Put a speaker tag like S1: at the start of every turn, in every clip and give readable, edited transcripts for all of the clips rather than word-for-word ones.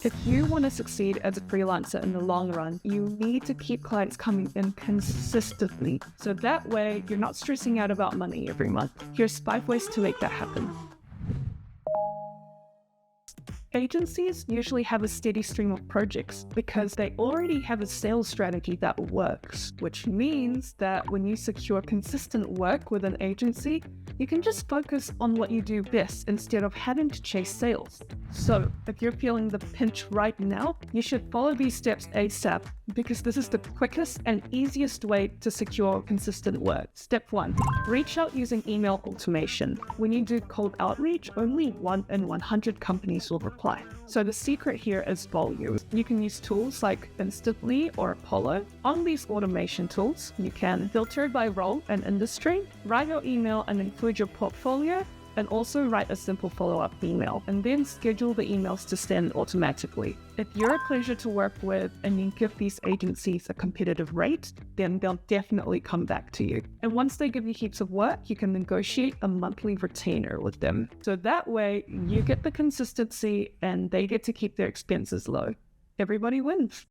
S1: If you want to succeed as a freelancer in the long run, you need to keep clients coming in consistently. So that way, you're not stressing out about money every month. Here's 5 ways to make that happen. Agencies usually have a steady stream of projects because they already have a sales strategy that works, which means that when you secure consistent work with an agency, you can just focus on what you do best instead of having to chase sales. So if you're feeling the pinch right now, you should follow these steps ASAP because this is the quickest and easiest way to secure consistent work. Step 1, reach out using email automation. When you do cold outreach, only 1 in 100 companies will reply. So the secret here is volume. You can use tools like Instantly or Apollo. On these automation tools, you can filter by role and industry, write your email and include your portfolio, and also write a simple follow-up email, and then schedule the emails to send automatically. If you're a pleasure to work with and you give these agencies a competitive rate, then they'll definitely come back to you. And once they give you heaps of work, you can negotiate a monthly retainer with them. So that way, you get the consistency and they get to keep their expenses low. Everybody wins.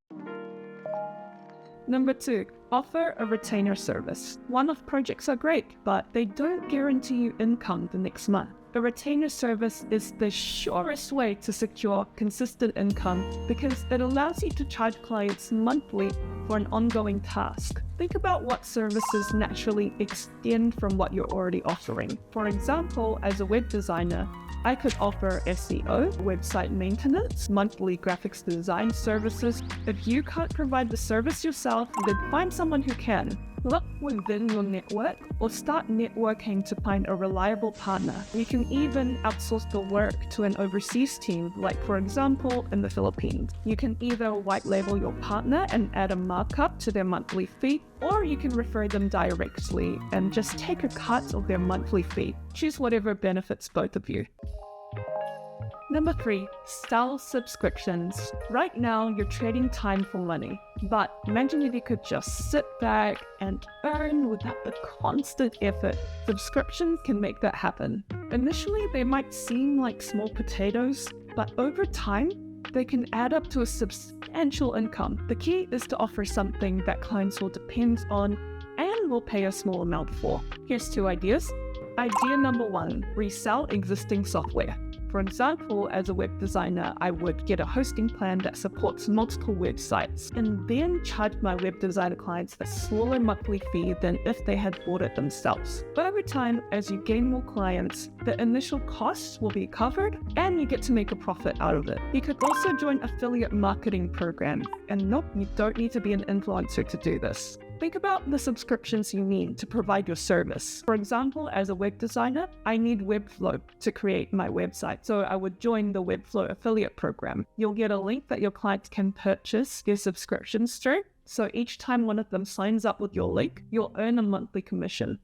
S1: Number 2, offer a retainer service. One-off projects are great, but they don't guarantee you income the next month. A retainer service is the surest way to secure consistent income because it allows you to charge clients monthly for an ongoing task. Think about what services naturally extend from what you're already offering. For example, as a web designer, I could offer SEO, website maintenance, monthly graphics design services. If you can't provide the service yourself, then find someone who can. Look within your network or start networking to find a reliable partner. You can even outsource the work to an overseas team, like for example, in the Philippines. You can either white label your partner and add a markup to their monthly fee, or you can refer them directly and just take a cut of their monthly fee. Choose whatever benefits both of you. Number 3, sell subscriptions. Right now, you're trading time for money, but imagine if you could just sit back and earn without the constant effort. Subscriptions can make that happen. Initially, they might seem like small potatoes, but over time, they can add up to a substantial income. The key is to offer something that clients will depend on and will pay a small amount for. Here's 2 ideas. Idea number 1, resell existing software. For example, as a web designer, I would get a hosting plan that supports multiple websites and then charge my web designer clients a smaller monthly fee than if they had bought it themselves. But over time, as you gain more clients, the initial costs will be covered and you get to make a profit out of it. You could also join affiliate marketing program. And nope, you don't need to be an influencer to do this. Think about the subscriptions you need to provide your service. For example, as a web designer, I need Webflow to create my website. So I would join the Webflow affiliate program. You'll get a link that your clients can purchase their subscriptions through. So each time one of them signs up with your link, you'll earn a monthly commission.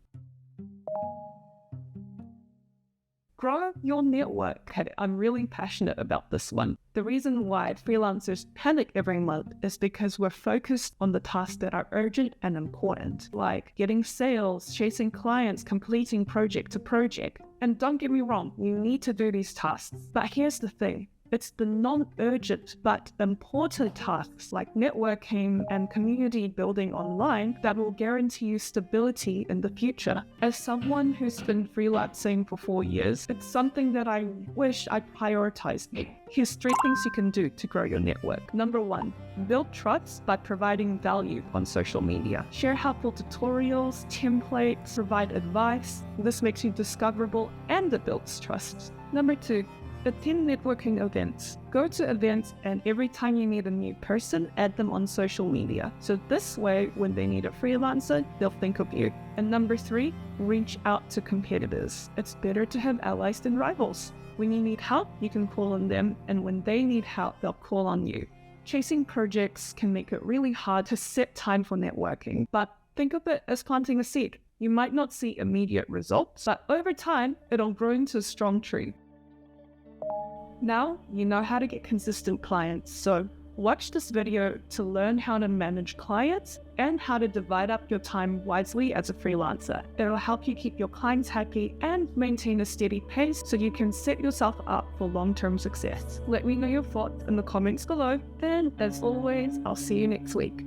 S1: Grow your network. I'm really passionate about this one. The reason why freelancers panic every month is because we're focused on the tasks that are urgent and important, like getting sales, chasing clients, completing project to project. And don't get me wrong, you need to do these tasks. But here's the thing. It's the non-urgent but important tasks like networking and community building online that will guarantee you stability in the future. As someone who's been freelancing for 4 years, it's something that I wish I'd prioritized. Here's 3 things you can do to grow your network. Number 1, build trust by providing value on social media. Share helpful tutorials, templates, provide advice. This makes you discoverable and it builds trust. Number 2, attend networking events. Go to events and every time you meet a new person, add them on social media. So this way, when they need a freelancer, they'll think of you. And number 3, reach out to competitors. It's better to have allies than rivals. When you need help, you can call on them, and when they need help, they'll call on you. Chasing projects can make it really hard to set time for networking, but think of it as planting a seed. You might not see immediate results, but over time, it'll grow into a strong tree. Now, you know how to get consistent clients, so Watch this video to learn how to manage clients and how to divide up your time wisely as a freelancer. It'll help you keep your clients happy and maintain a steady pace so you can set yourself up for long-term success. Let me know your thoughts in the comments below, and as always, I'll see you next week.